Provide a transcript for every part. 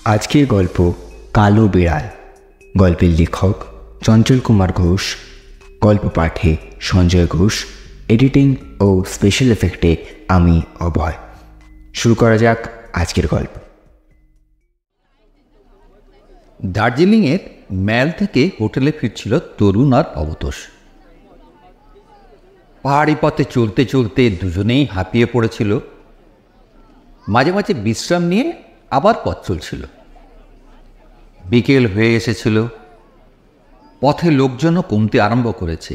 আজকের গল্প কালো বিড়াল। গল্পের লেখক চঞ্চল কুমার ঘোষ, গল্প পাঠে সঞ্জয় ঘোষ, এডিটিং ও স্পেশাল এফেক্টে আমি অভয়। শুরু করা যাক আজকের গল্প। দার্জিলিংয়ের ম্যাল থেকে হোটেলে ফিরছিল তরুণ আর অবতোষ। পাহাড়ি পথে চলতে চলতে দুজনেই হাঁপিয়ে পড়েছিল। মাঝে মাঝে বিশ্রাম নিয়ে আবার পথ চলছিল। বিকেল হয়ে এসেছিল, পথে লোকজনও কমতে আরম্ভ করেছে।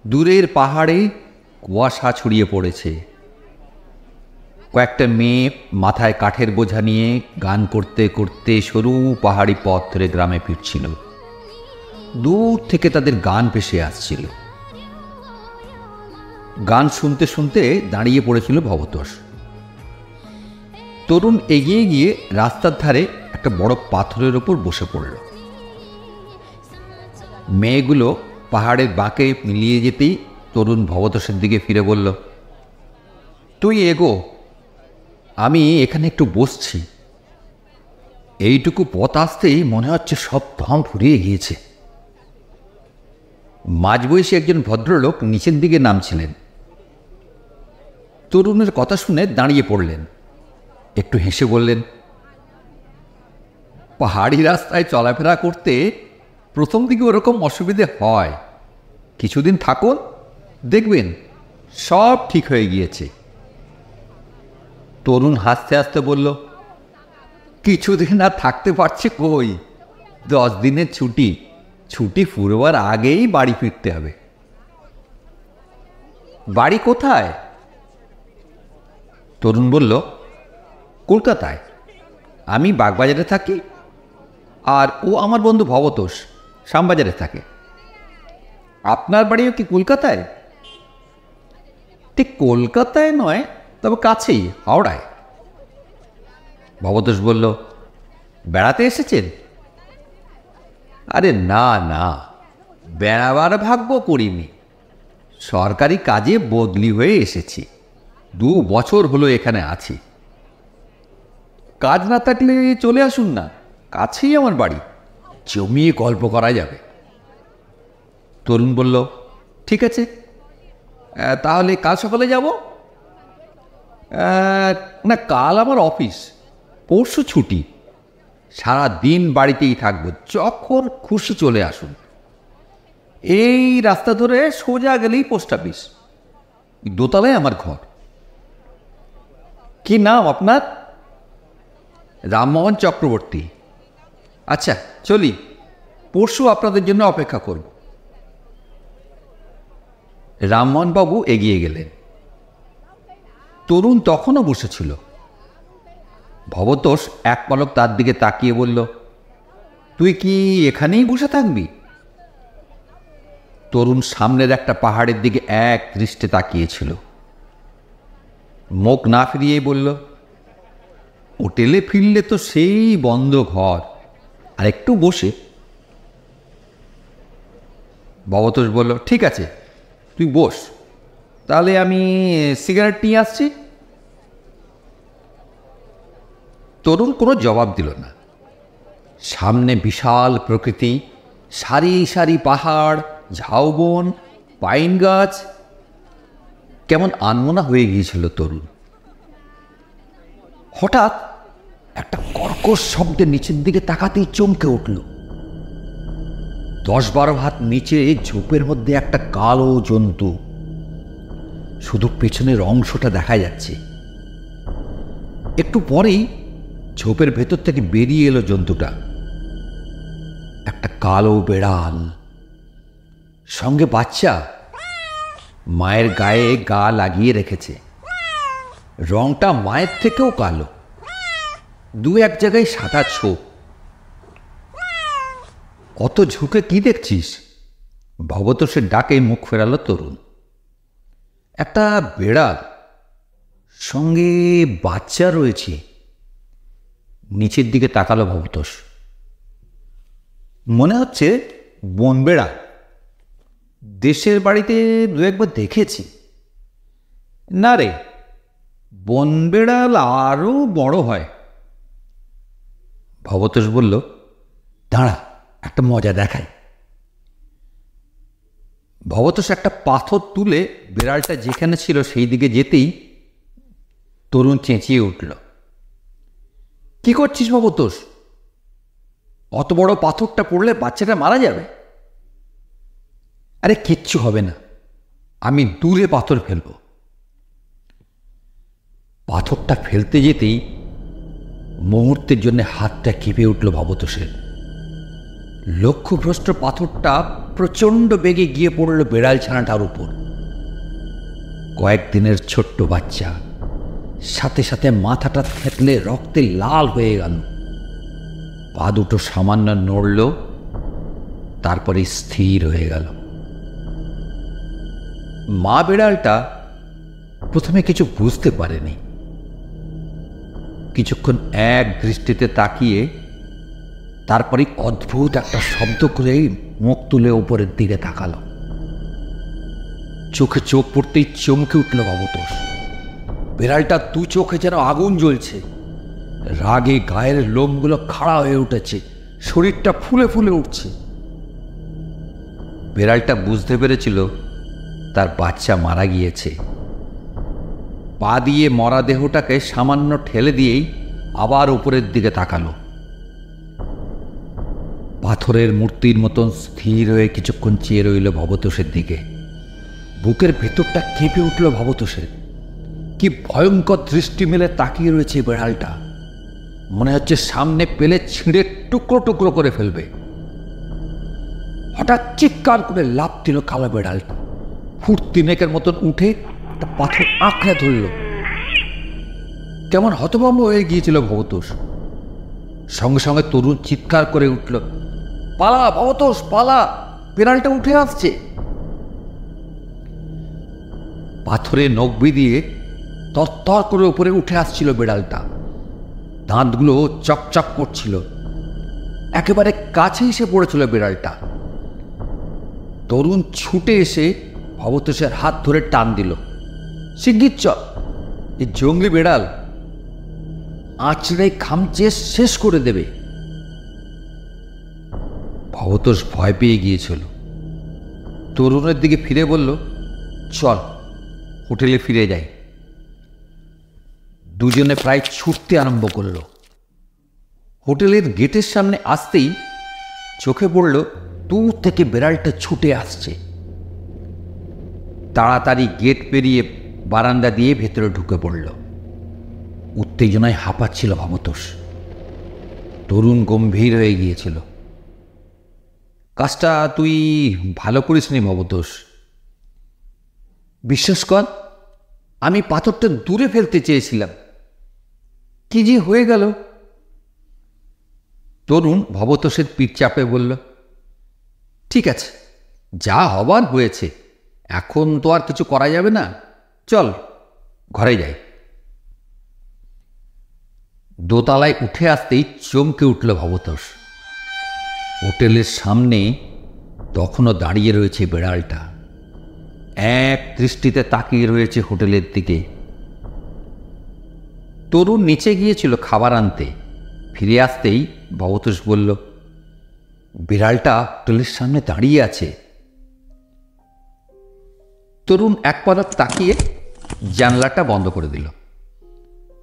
দূরের পাহাড়ে কুয়াশা ছড়িয়ে পড়েছে। কয়েকটা মেয়ে মাথায় কাঠের বোঝা নিয়ে গান করতে করতে সরু পাহাড়ি পথ ধরে গ্রামে ফিরছিল। দূর থেকে তাদের গান ভেসে আসছিল। গান শুনতে শুনতে দাঁড়িয়ে পড়েছিল ভবতোষ। তরুণ এগিয়ে গিয়ে রাস্তার ধারে একটা বড় পাথরের ওপর বসে পড়ল। মেয়েগুলো পাহাড়ের বাঁকে মিলিয়ে যেতেই তরুণ ভবতোষের দিকে ফিরে বলল, তুই এগো, আমি এখানে একটু বসছি। এইটুকু পথ আসতেই মনে হচ্ছে সব দম ফুরিয়ে গিয়েছে। মাঝবয়সী একজন ভদ্রলোক নিচের দিকে নামছিলেন। তরুণের কথা শুনে দাঁড়িয়ে পড়লেন, একটু হেসে বললেন, পাহাড়ি রাস্তায় চলাফেরা করতে প্রথম দিকে ওরকম অসুবিধে হয়, কিছুদিন থাকুন, দেখবেন সব ঠিক হয়ে গিয়েছে। তরুণ হাসতে হাসতে বলল, কিছুদিন আর থাকতে পারছে কই, 10 দিনের ছুটি ফুরবার আগেই বাড়ি ফিরতে হবে। বাড়ি কোথায়? তরুণ বলল, কলকাতায়। আমি বাগবাজারে থাকি, আর ও আমার বন্ধু ভবতোষ শ্যামবাজারে থাকে। আপনার বাড়িও কি কলকাতায়? ঠিক কলকাতায় নয়, তবে কাছেই, হাওড়ায়। ভবতোষ বলল, বেড়াতে এসেছেন? আরে না না, বেড়াবার ভাগ্য করিনি। সরকারি কাজে বদলি হয়ে এসেছি। 2 বছর হলো এখানে আছি। কাজ না থাকলে চলে আসুন না, কাছেই আমার বাড়ি, জমিয়ে গল্প করা যাবে। তরুণ বলল, ঠিক আছে, তাহলে কাল সকালে যাব। না, কাল আমার অফিস, পরশু ছুটি। সারা দিন বাড়িতেই থাকবো, যখন খুশি চলে আসুন। এই রাস্তা ধরে সোজা গেলেই পোস্ট অফিস, দোতলায় আমার ঘর। কি নাম আপনার? রামমোহন চক্রবর্তী। আচ্ছা, চলি, পরশু আপনাদের জন্য অপেক্ষা করব। রামমোহনবাবু এগিয়ে গেলেন। তরুণ তখনও বসেছিল। ভবতোষ এক পলক তার দিকে তাকিয়ে বলল, তুই কি এখানেই বসে থাকবি? তরুণ সামনের একটা পাহাড়ের দিকে এক দৃষ্টে তাকিয়েছিল। মুখ না ফিরিয়েই বলল, হোটেলে ফিরলে তো সেই বন্ধ ঘর, আর একটু বসে। ভবতোষ বলল, ঠিক আছে, তুই বস, তাহলে আমি সিগারেট নিয়ে আসছি। তরুণ কোনো জবাব দিল না। সামনে বিশাল প্রকৃতি, সারি সারি পাহাড়, ঝাউবন, পাইন গাছ। কেমন আনমনা হয়ে গিয়েছিল তরুণ। হঠাৎ একটা কর্কশ শব্দের নিচের দিকে তাকাতেই চমকে উঠল। 10-12 হাত নিচে ঝোপের মধ্যে একটা কালো জন্তু, শুধু পেছনের অংশটা দেখা যাচ্ছে। একটু পরেই ঝোপের ভেতর থেকে বেরিয়ে এলো জন্তুটা, একটা কালো বেড়াল, সঙ্গে বাচ্চা। মায়ের গায়ে গা লাগিয়ে রেখেছে। রংটা মায়ের থেকেও কালো, 2-1 জায়গায় সাদা ছোপ। অত ঝুঁকে কি দেখছিস? ভবতোষের ডাকে মুখ ফেরালো তরুণ। একটা বেড়াল, সঙ্গে বাচ্চা রয়েছে। নিচের দিকে তাকালো ভবতোষ। মনে হচ্ছে বন বেড়াল, দেশের বাড়িতে 2-1 বার দেখেছি। না রে, বন বেড়াল আরও বড় হয়, ভবতোষ বলল, দাঁড়া, একটা মজা দেখাই। ভবতোষ একটা পাথর তুলে বিড়ালটা যেখানে ছিল সেই দিকে যেতেই তরুণ চেঁচিয়ে উঠল, কি করছিস ভবতোষ? অত বড় পাথরটা পড়লে বাচ্চাটা মারা যাবে। আরে কিচ্ছু হবে না, আমি দূরে পাথর ফেলব। পাথরটা ফেলতে যেতেই মুহূর্তের জন্য হাতটা কেঁপে উঠল ভবতোষের। লক্ষ্যভ্রষ্ট পাথরটা প্রচণ্ড বেগে গিয়ে পড়ল বেড়াল ছানাটার উপর। কয়েকদিনের ছোট্ট বাচ্চা, সাথে সাথে মাথাটা থেতলে রক্তে লাল হয়ে গেল। পা দুটো সামান্য নড়ল, তারপরে স্থির হয়ে গেল। মা বিড়ালটা প্রথমে কিছু বুঝতে পারেনি। কিছুক্ষণ এক দৃষ্টিতে তাকিয়ে তারপরে অদ্ভুত একটা শব্দ করেই মুখ তুলে উপরের দিকে তাকালো। চোখে চোখ পড়তেই চমকে উঠল ভবতোষ। বিড়ালটা দু চোখে যেন আগুন জ্বলছে, রাগে গায়ের লোমগুলো খাড়া হয়ে উঠেছে, শরীরটা ফুলে ফুলে উঠছে। বিড়ালটা বুঝতে পেরেছিল তার বাচ্চা মারা গিয়েছে। পা দিয়ে মরা দেহটাকে সামান্য ঠেলে দিয়েই আবার উপরের দিকে তাকালো। পাথরের মূর্তির মতন স্থির হয়ে কিছুক্ষণ চেয়ে রইল ভবতোষের দিকে। বুকের ভেতরটা কেঁপে উঠল ভবতোষের। কি ভয়ঙ্কর দৃষ্টি মেলে তাকিয়ে রয়েছে বিড়ালটা। মনে হচ্ছে সামনে পেলে ছিঁড়ে টুকরো টুকরো করে ফেলবে। হঠাৎ চিৎকার করে লাফ দিল কালো বিড়ালটা। ফুট তিনেকের মতন উঠে একটা পাথর আঁকড়ে ধরল। কেমন হতভম্ব হয়ে গিয়েছিল ভবতোষ। সঙ্গে সঙ্গে তরুণ চিৎকার করে উঠল, পালা ভবতোষ পালা, বিড়ালটা উঠে আসছে। পাথরে নখ দিয়ে তরতর করে উপরে উঠে আসছিল বিড়ালটা। দাঁতগুলো চকচক করছিল। একেবারে কাছে এসে পড়েছিল বিড়ালটা। তরুণ ছুটে এসে ভবতোষের হাত ধরে টান দিল, শিগগির চল, এই জঙ্গলি বিড়াল আঁচড়ে খামচে শেষ করে দেবে। ভবতোষ ভয় পেয়ে গিয়েছিল। তরুণের দিকে ফিরে বলল, চল হোটেলে ফিরে যাই। দুজনে প্রায় ছুটতে আরম্ভ করল। হোটেলের গেটের সামনে আসতেই চোখে পড়ল দূর থেকে বিড়ালটা ছুটে আসছে। তাড়াতাড়ি গেট পেরিয়ে বারান্দা দিয়ে ভেতরে ঢুকে পড়ল। উত্তেজনায় হাঁপাচ্ছিল ভবতোষ। তরুণ গম্ভীর হয়ে গিয়েছিল। কাজটা তুই ভালো করিসনি ভবতোষ। বিশ্বাস কর, আমি পাথরটা দূরে ফেলতে চেয়েছিলাম, কি যে হয়ে গেল। তরুণ ভবতোষের পিঠ চাপে বলল, ঠিক আছে, যা হবার হয়েছে, এখন তো আর কিছু করা যাবে না, চল ঘরে যাই। দোতলায় উঠে আসতেই চমকে উঠল ভবতোষ। হোটেলের সামনে তখনও দাঁড়িয়ে রয়েছে বিড়ালটা। এক দৃষ্টিতে তাকিয়ে রয়েছে হোটেলের দিকে। তরুণ নিচে গিয়েছিল খাবার আনতে। ফিরে আসতেই ভবতোষ বলল, বিড়ালটা হোটেলের সামনে দাঁড়িয়ে আছে। তরুণ এক পলক তাকিয়ে জানলাটা বন্ধ করে দিল।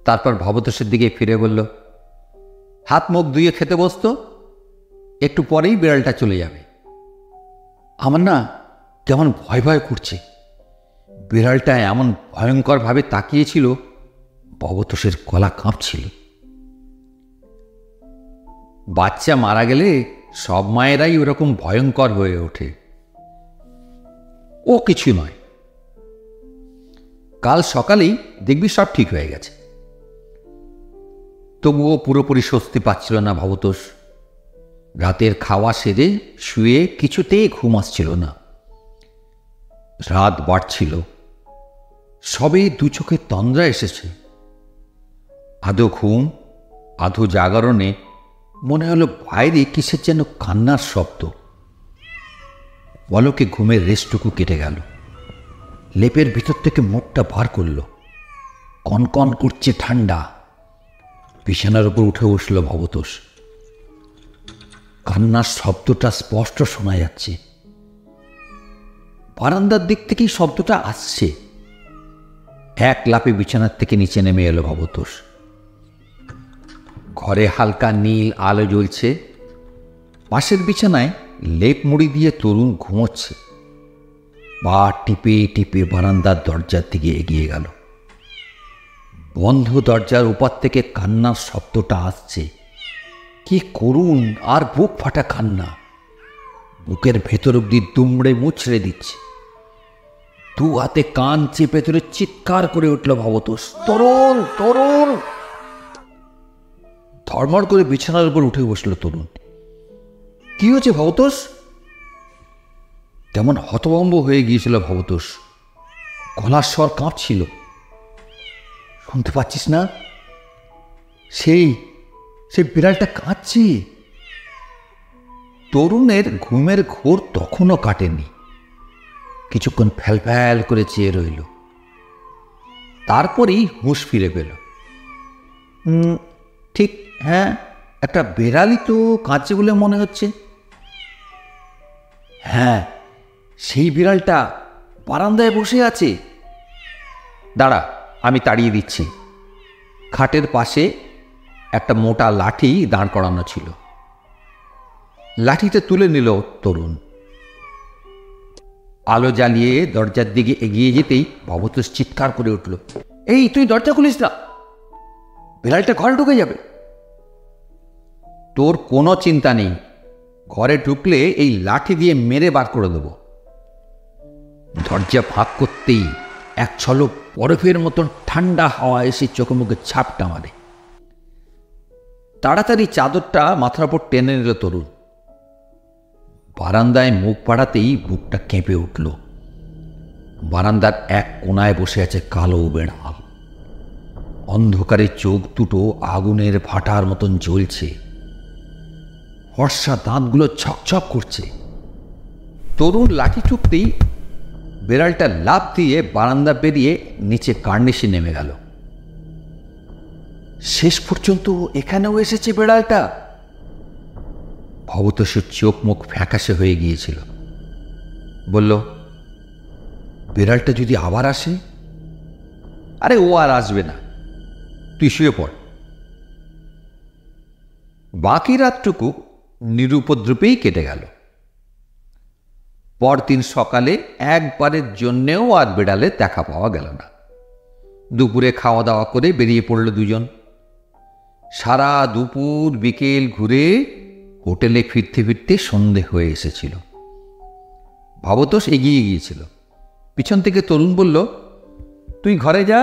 তারপর ভবতোষের দিকে ফিরে বলল, হাত মুখ ধুয়ে খেতে বসতো, একটু পরেই বিড়ালটা চলে যাবে। আমার না কেমন ভয় ভয় করছে। বিড়ালটা এমন ভয়ঙ্করভাবে তাকিয়েছিল, ভবতোষের গলা কাঁপছিল। বাচ্চা মারা গেলে সব মায়েরাই ওরকম ভয়ঙ্কর হয়ে ওঠে। ও কিছু নয়, কাল সকালেই দেখবি সব ঠিক হয়ে গেছে। তবুও পুরোপুরি স্বস্তি পাচ্ছিল না ভবতোষ। রাতের খাওয়া সেরে শুয়ে কিছুতেই ঘুম আসছিল না। রাত বাড়ছিল, সবে দু চোখে তন্দ্রা এসেছে। আধো ঘুম আধো জাগরণে মনে হলো বাইরে কিসের যেন কান্নার শব্দ। পলকে ঘুমের রেশটুকু কেটে গেল। লেপের ভিতর থেকে মুখটা বার করল। কনকন করছে ঠান্ডা। বিছানার উপর উঠে বসল ভবতোষ। কান্নার শব্দটা স্পষ্ট শোনা যাচ্ছে। বারান্দার দিক থেকেই শব্দটা আসছে। এক লাফে বিছানার থেকে নিচে নেমে এলো ভবতোষ। ঘরে হালকা নীল আলো জ্বলছে। পাশের বিছানায় লেপ মুড়ি দিয়ে তরুণ ঘুমোচ্ছে। পা টিপে টিপে বারান্দার দরজার দিকে এগিয়ে গেল। বন্ধ দরজার ওপার থেকে কান্নার শব্দটা আসছে। কি করুণ আর বুক ফাটা কান্না, বুকের ভেতর অব্দি দুমড়ে মুচড়ে দিচ্ছে। দু হাতে কান চেপে ধরে চিৎকার করে উঠল ভবতোষ, তরুণ তরুণ। ধর্মর করে বিছানার উপর উঠে বসল তরুণ। কি হয়েছে ভবতোষ? তেমন হতভম্ব হয়ে গিয়েছিল ভবতোষ। গলার স্বর কাঁপছিল। শুনতে পাচ্ছিস না? সেই বিড়ালটা কাঁদছে। তরুণের ঘুমের ঘোর তখনও কাটেনি। কিছুক্ষণ ফ্যাল ফ্যাল করে চেয়ে রইল। তারপরেই হুঁশ ফিরে পেল। ঠিক, হ্যাঁ, একটা বেড়ালই তো কাঁদছে বলে মনে হচ্ছে। হ্যাঁ, সেই বিড়ালটা বারান্দায় বসে আছে। দাঁড়া, আমি তাড়িয়ে দিচ্ছি। খাটের পাশে একটা মোটা লাঠি দাঁড় করানো ছিল। লাঠিটা তুলে নিল তরুণ। আলো জ্বালিয়ে দরজার দিকে এগিয়ে যেতেই ভবতোষ চিৎকার করে উঠল, এই তুই দরজা খুলিস না, বিড়ালটা ঘরে ঢুকে যাবে। তোর কোনো চিন্তা নেই, ঘরে ঢুকলে এই লাঠি দিয়ে মেরে বার করে দেব। দরজা ফাঁক করতেই এক ছলক বরফের মতন ঠান্ডা হাওয়া এসে চোখে মুখে ছাপটা মারে। তাড়াতাড়ি চাদরটা মাথার উপর টেনে নিল তরুণ। বারান্দায় মুখ বাড়াতেই বুকটা কেঁপে উঠল। বারান্দার এক কোনায় বসে আছে কালো বেড়াল। অন্ধকারে চোখ দুটো আগুনের ভাটার মতন জ্বলছে। ফর্সা দাঁতগুলো ছকছক করছে। তরুণ লাঠি ঠুকতেই বেড়ালটা লাফ দিয়ে বারান্দা পেরিয়ে নিচে কার্নিশে নেমে গেল। শেষ পর্যন্ত এখানেও এসেছে বেড়ালটা। ভবতোষের চোখ মুখ ফ্যাকাশে হয়ে গিয়েছিল। বলল, বিড়ালটা যদি আবার আসে? আরে ও আর আসবে না, তুই শুয়ে পড়। বাকি রাতটুকু নিরুপদ্রবেই কেটে গেল। পরদিন সকালে একবারের জন্যেও আর বিড়ালের দেখা পাওয়া গেল না। দুপুরে খাওয়া দাওয়া করে বেরিয়ে পড়ল দুজন। সারা দুপুর বিকেল ঘুরে হোটেলে ফিরতে ফিরতে সন্ধে হয়ে এসেছিল। ভবতোষ এগিয়ে গিয়েছিল। পিছন থেকে তরুণ বলল, তুই ঘরে যা,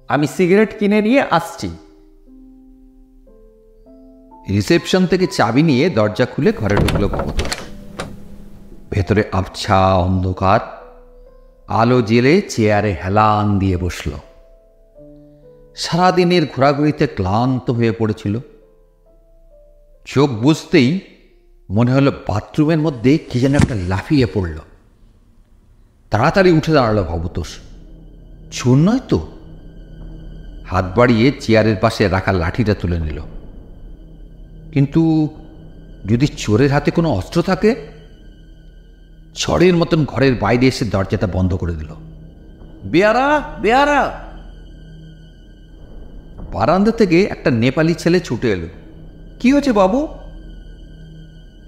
আমি সিগারেট কিনে নিয়ে আসছি। রিসেপশন থেকে চাবি নিয়ে দরজা খুলে ঘরে ঢুকল ভবতোষ। ভেতরে আবছা অন্ধকার। আলো জেলে চেয়ারে হেলান দিয়ে বসল। সারাদিনের ঘোরাঘুরিতে ক্লান্ত হয়ে পড়েছিল। চোখ বুঝতেই মনে হলো বাথরুমের মধ্যে কি যেন একটা লাফিয়ে পড়ল। তাড়াতাড়ি উঠে দাঁড়ালো ভবতোষ। চোর নয় তো? হাত বাড়িয়ে চেয়ারের পাশে রাখা লাঠিটা তুলে নিল। কিন্তু যদি চোরের হাতে কোনো অস্ত্র থাকে? ঝড়ের মতন ঘরের বাইরে এসে দরজাটা বন্ধ করে দিল। বেয়ারা, বেয়ারা! বারান্দা থেকে একটা নেপালি ছেলে ছুটে এলো। কি হয়েছে বাবু?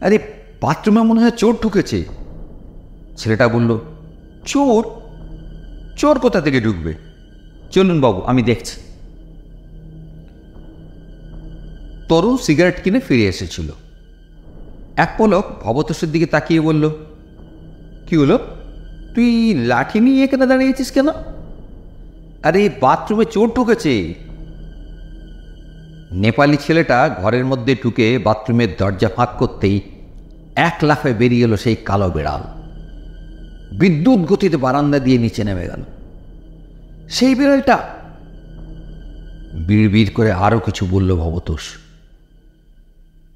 আরে বাথরুমে মনে হয় চোর ঢুকেছে। ছেলেটা বলল, চোর? চোর কোথা থেকে ঢুকবে? চলুন বাবু, আমি দেখছি। তরুণ সিগারেট কিনে ফিরে এসেছিল। এক পলক ভবতোষের দিকে তাকিয়ে বলল, কি হলো? তুই লাঠি নিয়ে এখানে দাঁড়িয়েছিস কেন? আরে বাথরুমে চোর ঢুকেছে। নেপালি ছেলেটা ঘরের মধ্যে ঢুকে বাথরুমের দরজা ফাঁক করতেই এক লাফে বেরিয়ে এলো সেই কালো বেড়াল। বিদ্যুৎ গতিতে বারান্দা দিয়ে নিচে নেমে গেল। সেই বিড়ালটা? বিড়বিড় করে আরো কিছু বলল ভবতোষ।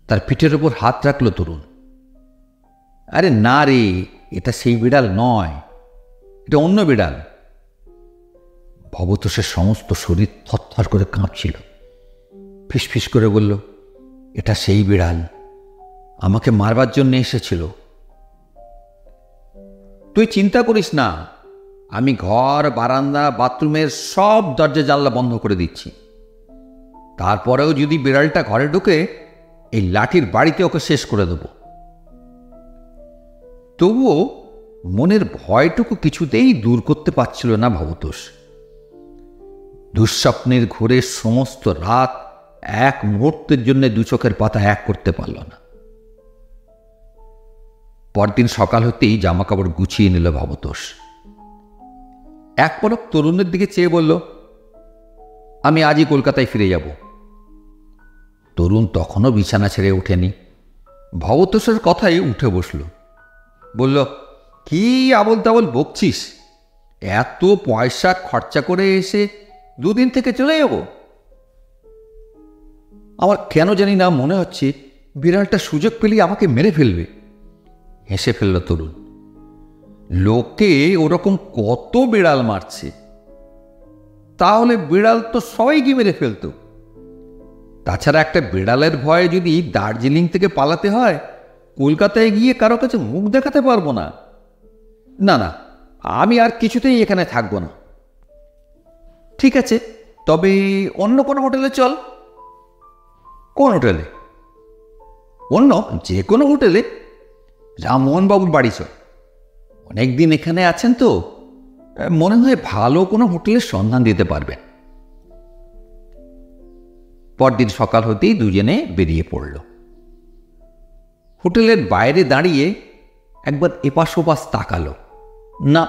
তার পিঠের ওপর হাত রাখল তরুণ। আরে না রে, এটা সেই বিড়াল নয়, এটা অন্য বিড়াল। ভবতোষের সমস্ত শরীর থরথর করে কাঁপছিল। ফিসফিস করে বলল, এটা সেই বিড়াল, আমাকে মারবার জন্য এসেছিল। তুই চিন্তা করিস না, আমি ঘর, বারান্দা, বাথরুমের সব দরজা জানলা বন্ধ করে দিচ্ছি। তারপরেও যদি বিড়ালটা ঘরে ঢুকে, এই লাঠির বাড়িতে ওকে শেষ করে দেব। তবুও মনের ভয়টুকু কিছুতেই দূর করতে পারছিল না ভবতোষ। দুঃস্বপ্নের ঘোরে সমস্ত রাত এক মুহূর্তের জন্য দু চোখের পাতা এক করতে পারল না। পরদিন সকাল হতেই জামা কাপড় গুছিয়ে নিল ভবতোষ। এক পলক তরুণের দিকে চেয়ে বলল, আমি আজই কলকাতায় ফিরে যাব। তরুণ তখনও বিছানা ছেড়ে ওঠেনি। ভবতোষের কথাই উঠে বসল। বলল, কি আবল তাবল বকছিস? এত পয়সা খরচা করে এসে দুদিন থেকে চলে যাব? আমার কেন জানি না মনে হচ্ছে বিড়ালটা সুযোগ পেলেই আমাকে মেরে ফেলবে। হেসে ফেলল তরুণ। লোকে ওরকম কত বিড়াল মারছে, তাহলে বিড়াল তো সবাইকে মেরে ফেলতো। তাছাড়া একটা বিড়ালের ভয়ে যদি দার্জিলিং থেকে পালাতে হয়, কলকাতায় গিয়ে কারো কাছে মুখ দেখাতে পারবো না। না না, আমি আর কিছুতেই এখানে থাকবো না। ঠিক আছে, তবে অন্য কোনো হোটেলে চল। কোন হোটেলে? অন্য যে কোনো হোটেলে। রামমোহন বাবুর বাড়ি চল। অনেকদিন এখানে আছেন তো, মনে হয় ভালো কোনো হোটেলের সন্ধান দিতে পারবেন। পরদিন সকাল হতেই দুজনে বেরিয়ে পড়ল। হোটেলের বাইরে দাঁড়িয়ে একবার এপাশ ওপাশ তাকালো। না,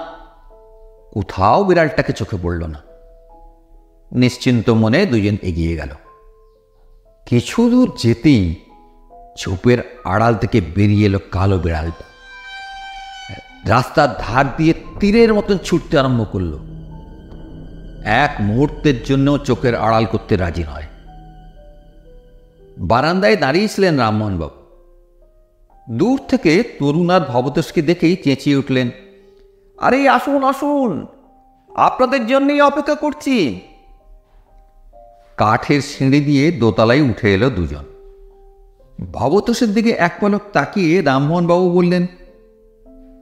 কোথাও বিড়ালটাকে চোখে পড়ল না। নিশ্চিন্ত মনে দুজন এগিয়ে গেল। কিছু দূর যেতেই ঝোপের আড়াল থেকে বেরিয়ে এলো কালো বিড়ালটা। রাস্তার ধার দিয়ে তীরের মতন ছুটতে আরম্ভ করল। এক মুহূর্তের জন্য চোখের আড়াল করতে রাজি নয়। বারান্দায় দাঁড়িয়েছিলেন রামমোহনবাবু। দূর থেকে তরুণ আর ভবতোষকে দেখেই চেঁচিয়ে উঠলেন, আরে আসুন আসুন, আপনাদের জন্যই অপেক্ষা করছি। কাঠের সিঁড়ি দিয়ে দোতলায় উঠে এলো দুজন। ভবতোষের দিকে এক পলক তাকিয়ে রামমোহনবাবু বললেন,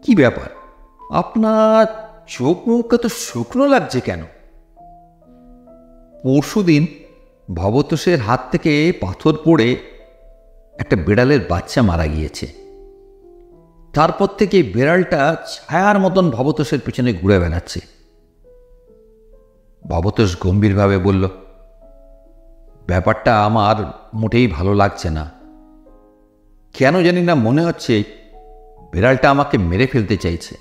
কি ব্যাপার, আপনার চোখ মুখ এত শুকনো লাগছে কেন? পরশুদিন ভবতোষের হাত থেকে পাথর পড়ে একটা বিড়ালের বাচ্চা মারা গিয়েছে। তারপর থেকে বিড়ালটা ছায়ার মতন ভবতোষের পেছনে ঘুরে বেড়াচ্ছে। ভবতোষ গম্ভীরভাবে বলল, ব্যাপারটা আমার মোটেই ভালো লাগছে না। কেন জানি না মনে হচ্ছে বিড়ালটা আমাকে মেরে ফেলতে চাইছে।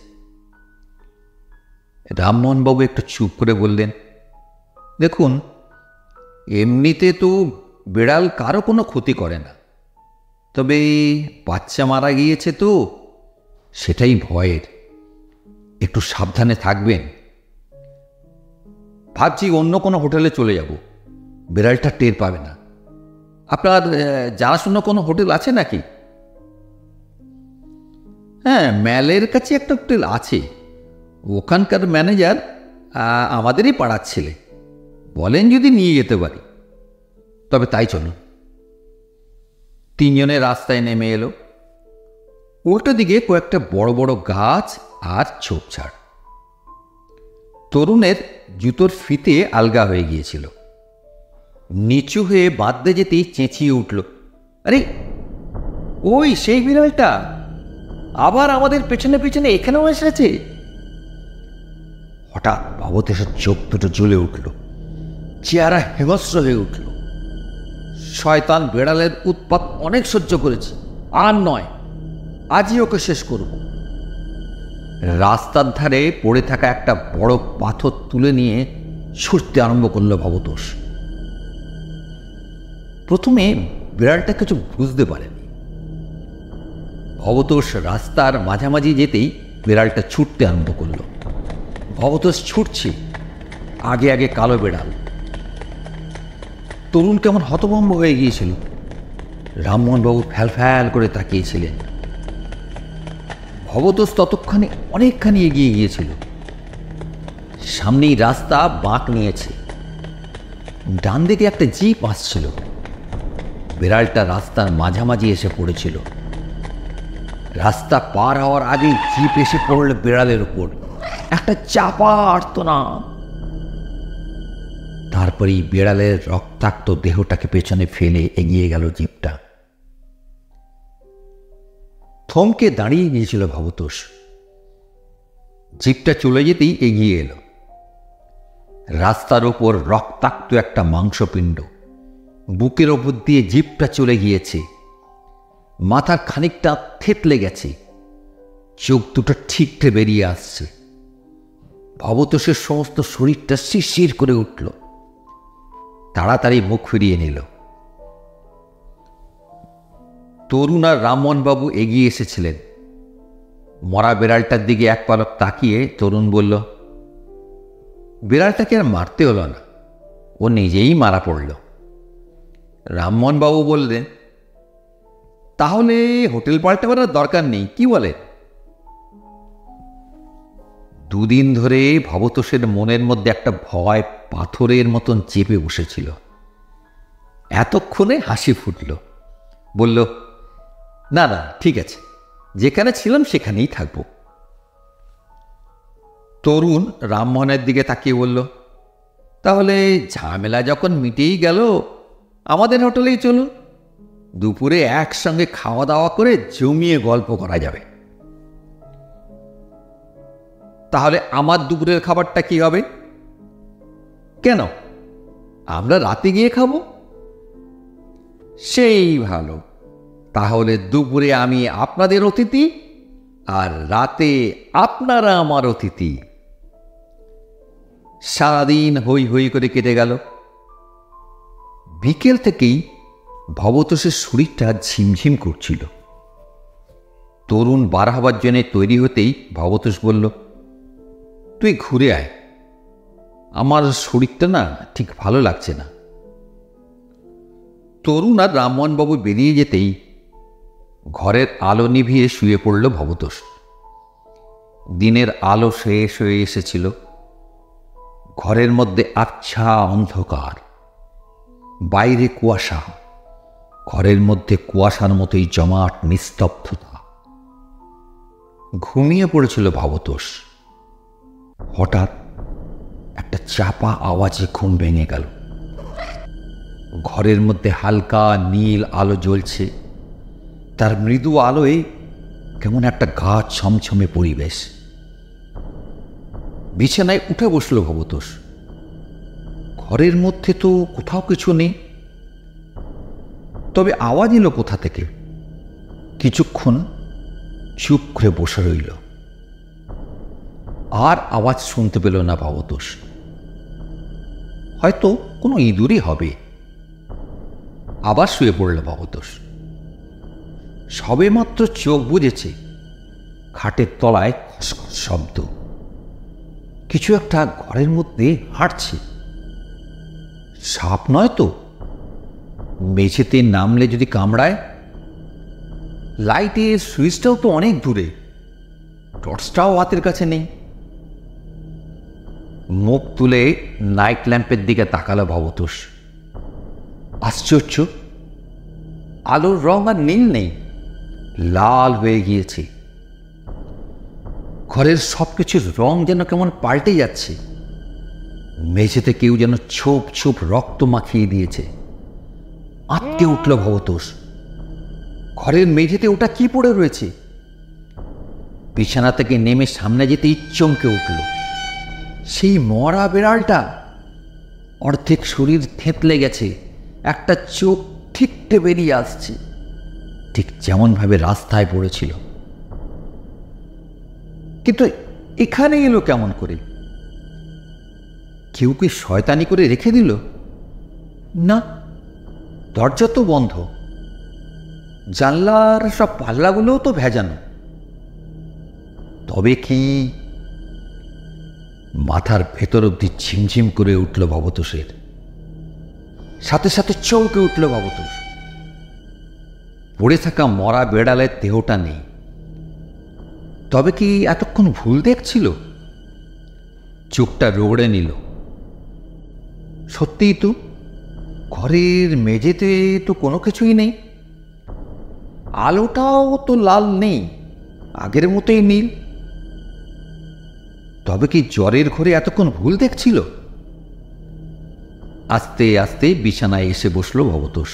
রামমোহনবাবু একটু চুপ করে বললেন, দেখুন, এমনিতে তো বিড়াল কারো কোনো ক্ষতি করে না, তবে বাচ্চা মারা গিয়েছে তো সেটাই ভয়ের। একটু সাবধানে থাকবেন। ভাবছি অন্য কোনো হোটেলে চলে যাব, বিড়ালটা টের পাবে না। আপনার জানাশোনা কোনো হোটেল আছে নাকি? হ্যাঁ, ম্যালের কাছে একটা হোটেল আছে। ওখানকার ম্যানেজার আমাদেরই পাড়ার ছেলে। বলেন যদি নিয়ে যেতে পারি। তবে তাই চলুন। তিনজনে রাস্তায় নেমে এলো। উল্টো দিকে কয়েকটা বড় বড় গাছ আর ঝোপঝাড়। তরুণের জুতোর ফিতে আলগা হয়ে গিয়েছিল। নিচু হয়ে বাঁধতে যেতেই চেঁচিয়ে উঠল, আরে ওই সেই বিড়ালটা আবার আমাদের পেছনে পেছনে এখানেও এসেছে। হঠাৎ ভবতোষের চোখ দুটো জ্বলে উঠল, চেহারা হিংস্র হয়ে উঠল। শয়তান বিড়ালের উৎপাত অনেক সহ্য করেছে, আর নয়, আজই ওকে শেষ করব। রাস্তার ধারে পড়ে থাকা একটা বড় পাথর তুলে নিয়ে ছুটতে আরম্ভ করল ভবতোষ। প্রথমে বিড়ালটা কিছু বুঝতে পারেনি। ভবতোষ রাস্তার মাঝামাঝি যেতেই বিড়ালটা ছুটতে আরম্ভ করল। ভবতোষ ছুটছে, আগে আগে কালো বিড়াল। তরুণ কেমন হতভম্ব হয়ে গিয়েছিল। রামমোহনবাবু ফ্যাল ফ্যাল করে তাকিয়েছিলেন। ভবতোষ ততক্ষণে অনেকখানি এগিয়ে গিয়েছিল। সামনেই রাস্তা বাঁক নিয়েছে। ডান দিকে একটা জিপ আসছিল। বিড়ালটা রাস্তার মাঝামাঝি এসে পড়েছিল। রাস্তা পার হওয়ার আগেই জিপ এসে পড়ল বেড়ালের উপর। একটা চাপা আর্তনাদ। তারপরেই বেড়ালের রক্তাক্ত দেহটাকে পেছনে ফেলে এগিয়ে গেল জিপটা। থমকে দাঁড়িয়ে গিয়েছিল ভবতোষ। জিপটা চলে যেতেই এগিয়ে এলো। রাস্তার ওপর রক্তাক্ত একটা মাংসপিণ্ড, বুকের ওপর দিয়ে জিপটা চলে গিয়েছে। মাথার খানিকটা থেতলে গেছে, চোখ দুটো ঠিকঠে বেরিয়ে আসছে। ভবতোষের সমস্ত শরীরটা শিরশির করে উঠল। তাড়াতাড়ি মুখ ফিরিয়ে নিল। তরুণ আর রামমোহনবাবু এগিয়ে এসেছিলেন। মরা বেড়ালটার দিকে এক পলক তাকিয়ে তরুণ বলল, বিড়ালটাকে আর মারতে হলো না, ও নিজেই মারা পড়ল। রামমোহনবাবু বললেন, তাহলে হোটেল পাল্টাবার দরকার নেই, কি বলেন? দুদিন ধরে ভবতোষের মনের মধ্যে একটা ভয় পাথরের মতন চেপে বসেছিল। এতক্ষণে হাসি ফুটল। বলল, না না, ঠিক আছে, যেখানে ছিলাম সেখানেই থাকব। তরুণ রামমোহনের দিকে তাকিয়ে বলল, তাহলে ঝামেলা যখন মিটেই গেল, আমাদের হোটেলেই চলুন। দুপুরে একসঙ্গে খাওয়া দাওয়া করে জমিয়ে গল্প করা যাবে। তাহলে আমার দুপুরের খাবারটা কি হবে? কেন, আমরা রাতে গিয়ে খাবো? সেই ভালো। তাহলে দুপুরে আমি আপনাদের অতিথি, আর রাতে আপনারা আমার অতিথি। সারাদিন হই হই করে কেটে গেল। বিকেল থেকেই ভবতোষের শরীরটা ঝিমঝিম করছিল। তরুণ বার হবার জন্য তৈরি হতেই ভবতোষ বলল, তুই ঘুরে আয়, আমার শরীরটা না ঠিক ভালো লাগছে না। তরুণ আর রামমোহনবাবু বেরিয়ে যেতেই ঘরের আলো নিভিয়ে শুয়ে পড়ল ভবতোষ। দিনের আলো শেষ হয়ে এসেছিল। ঘরের মধ্যে আচ্ছা অন্ধকার, বাইরে কুয়াশা, ঘরের মধ্যে কুয়াশার মতোই জমাট নিস্তব্ধতা। ঘুমিয়ে পড়েছিল ভবতোষ। হঠাৎ একটা চাপা আওয়াজে ঘুম ভেঙে গেল। ঘরের মধ্যে হালকা নীল আলো জ্বলছে, তার মৃদু আলোয় কেমন একটা গা ছমছমে পরিবেশ। বিছানায় উঠে বসল ভবতোষ। ঘরের মধ্যে তো কোথাও কিছু নেই, তবে আওয়াজ এলো কোথা থেকে। কিছুক্ষণ চুপ করে বসে রইল। আর আওয়াজ শুনতে পেল না ভবতোষ। হয়তো কোনো ইঁদুরই হবে। আবার শুয়ে পড়ল ভবতোষ। সবেমাত্র চোখ বুজেছে, খাটের তলায় খসখস শব্দ। কিছু একটা ঘরের মধ্যে হাঁটছে। সাপ নয় তো? মেঝেতে নামলে যদি কামড়ায়? লাইটের সুইচটাও তো অনেক দূরে, টর্চটাও হাতের কাছে নেই। মুখ তুলে নাইট ল্যাম্পের দিকে তাকালো ভবতোষ। আশ্চর্য, আলোর রং আর নীল নেই, লাল হয়ে গিয়েছে। ঘরের সবকিছুর রং যেন কেমন পাল্টে যাচ্ছে। মেঝেতে কেউ যেন ছোপ ছোপ রক্ত মাখিয়ে দিয়েছে। আঁতকে উঠল ভবতোষ। ঘরের মেঝেতে ওটা কি পড়ে রয়েছে? বিছানা থেকে নেমে সামনে যেতেই চমকে উঠল। সেই মরা বেড়ালটা। অর্ধেক শরীর থেঁতলে গেছে, একটা চোখ ঠিকটে বেরিয়ে আসছে, ঠিক যেমনভাবে রাস্তায় পড়েছিল। কিন্তু এখানে এলো কেমন করে? কেউ কি শয়তানি করে রেখে দিল? না, দরজা তো বন্ধ, জানলার সব পাল্লাগুলোও তো ভেজানো। তবে কি? মাথার ভেতর অব্দি ঝিমঝিম করে উঠল ভবতোষের। সাথে সাথে চমকে উঠল ভবতোষ। পড়ে থাকা মরা বেড়ালের দেহটা নেই। তবে কি এতক্ষণ ভুল দেখছিল? চোখটা রগড়ে নিল। সত্যিই তো, ঘরের মেঝেতে তো কোনো কিছুই নেই, আলোটাও তো লাল নেই। আগের মতোই নীল। তবে কি জ্বরের ঘরে এতক্ষণ ভুল দেখছিল? আস্তে আস্তে বিছানায় এসে বসল ভবতোষ।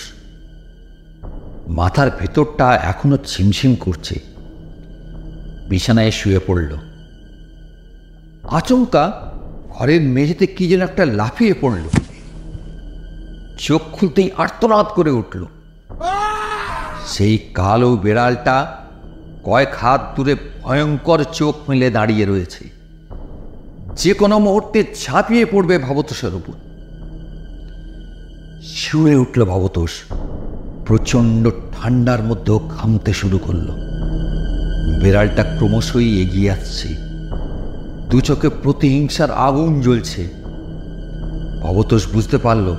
মাথার ভেতরটা এখনো ছিমছিম করছে। বিছানায় শুয়ে পড়ল। আচমকা ঘরের মেঝেতে কি যেন একটা লাফিয়ে পড়ল। চোখ খুলতেই আর্তনাদ করে উঠল। সেই কালো বেড়ালটা কয়েক হাত দূরে ভয়ঙ্কর চোখ মেলে দাঁড়িয়ে রয়েছে। যে কোনো মুহূর্তে ঝাঁপিয়ে পড়বে ভবতোষের উপর। শিউরে উঠল ভবতোষ। প্রচণ্ড ঠান্ডার মধ্যেও ঘামতে শুরু করল। বেড়ালটা ক্রমশই এগিয়ে আসছে। দু চোখে প্রতিহিংসার আগুন জ্বলছে। ভবতোষ বুঝতে পারল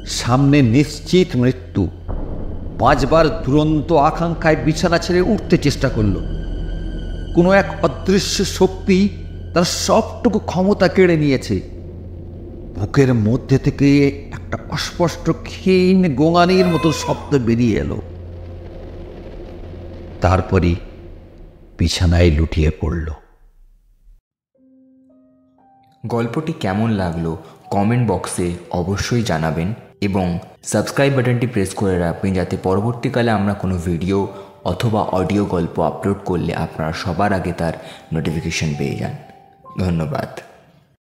সামনে নিশ্চিত মৃত্যু। বাঁচবার দুরন্ত আকাঙ্ক্ষায় বিছানা ছেড়ে উঠতে চেষ্টা করল। কোনো এক অদৃশ্য শক্তি তার সবটুকু ক্ষমতা কেড়ে নিয়েছে। বুকের মধ্যে থেকে একটা অস্পষ্ট ক্ষীণ গোঙানির মতো শব্দ বেরিয়ে এলো। তারপরই বিছানায় লুটিয়ে পড়ল। গল্পটি কেমন লাগলো কমেন্ট বক্সে অবশ্যই জানাবেন এবং সাবস্ক্রাইব বাটনটি প্রেস করে রাখবেন, যাতে পরবর্তীকালে আমরা কোনো ভিডিও অথবা অডিও গল্প আপলোড করলে আপনারা সবার আগে তার নোটিফিকেশন পেয়ে যান। ধন্যবাদ।